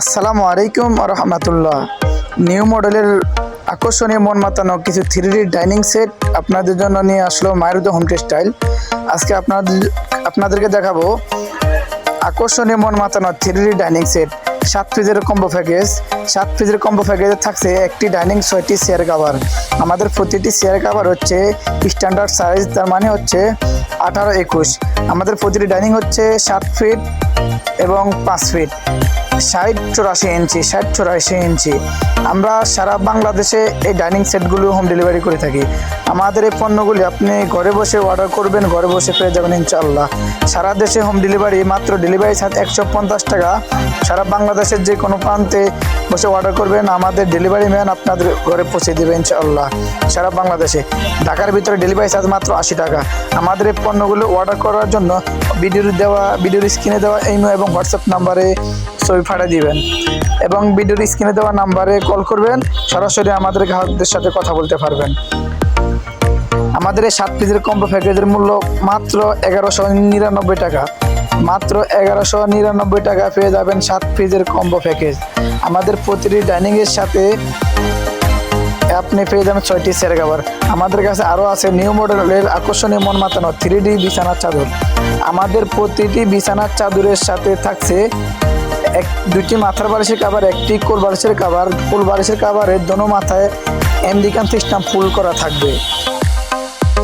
আসসালামু আলাইকুম রহমতুল্লাহ। নিউ মডেলের আকর্ষণীয় মন মাতানো কিছু 3D ডাইনিং সেট আপনাদের জন্য নিয়ে আসলো মারুতি হোম টেক্সটাইল। আজকে আপনাদেরকে দেখাবো আকর্ষণীয় মন মাতানো 3D ডাইনিং সেট। 7 পিসের কম্বো প্যাকেজ। 7 পিসের কম্বো প্যাকেজে থাকছে একটি ডাইনিং, 6টি চেয়ার কাভার। আমাদের প্রতিটি চেয়ার কাভার হচ্ছে স্ট্যান্ডার্ড সাইজ, তার মানে হচ্ছে 18-21। আমাদের প্রতিটি ডাইনিং হচ্ছে 7 ফিট এবং 5 ফিট, 60-84 ইঞ্চি, 60-84 ইঞ্চি। আমরা সারা বাংলাদেশে এই ডাইনিং সেটগুলো হোম ডেলিভারি করে থাকি। আমাদের এই পণ্যগুলি আপনি ঘরে বসে অর্ডার করবেন, ঘরে বসে পেয়ে যাবেন ইনশাআল্লাহ। সারা দেশে হোম ডেলিভারি, মাত্র ডেলিভারি চার্জ 150 টাকা। সারা বাংলাদেশের যে কোনো প্রান্তে বসে অর্ডার করবেন, আমাদের ডেলিভারি ম্যান আপনাদের ঘরে পৌঁছে দেবে ইনশাআল্লাহ। সারা বাংলাদেশে, ঢাকার ভিতরে ডেলিভারি চার্জ মাত্র 80 টাকা। আমাদের এই পণ্যগুলো অর্ডার করার জন্য ভিডিওর স্ক্রিনে দেওয়া ইমো এবং হোয়াটসঅ্যাপ নাম্বারে ছবি পাঠিয়ে দিবেন এবং ভিডিওর স্ক্রিনে দেওয়া নাম্বারে কল করবেন, সরাসরি আমাদের গ্রাহকদের সাথে কথা বলতে পারবেন। আমাদের এই 7 পিসের কম্বো প্যাকেজের মূল্য মাত্র 1199 টাকা। মাত্র 1199 টাকা পেয়ে যাবেন 7 পিসের কম্বো প্যাকেজ। আমাদের প্রতিটি ডাইনিংয়ের সাথে আপনি পেয়ে যাবেন 6টি চেয়ার কাভার। আমাদের কাছে আরও আছে নিউ মডেলের আকর্ষণীয় মন মাতানো 3D বিছানার চাদর। আমাদের প্রতিটি বিছানার চাদরের সাথে থাকছে দুটি মাথার বালিশের কাভার, একটি কোল বালিশের কাভার। কোল বালিশের কাভারের দোনো মাথায় আমেরিকান সিস্টেম ফুল করা থাকবে।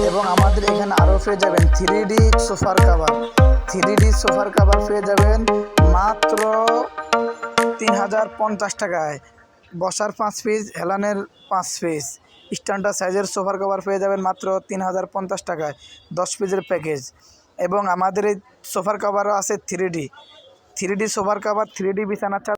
এবং আমাদের এখানে আরও পেয়ে যাবেন 3D সোফার কাভার। 3D সোফার কাভার পেয়ে যাবেন মাত্র 3050 টাকায়। বসার 5 পিস, হেলানের 5 পিস, স্ট্যান্ডার্ড সাইজের সোফার কভার পেয়ে যাবেন মাত্র 3050 টাকায়, 10 পিসের প্যাকেজ। এবং আমাদের এই সোফার কভারও আছে 3D সোফার কভার, 3D বিছানার চাদর।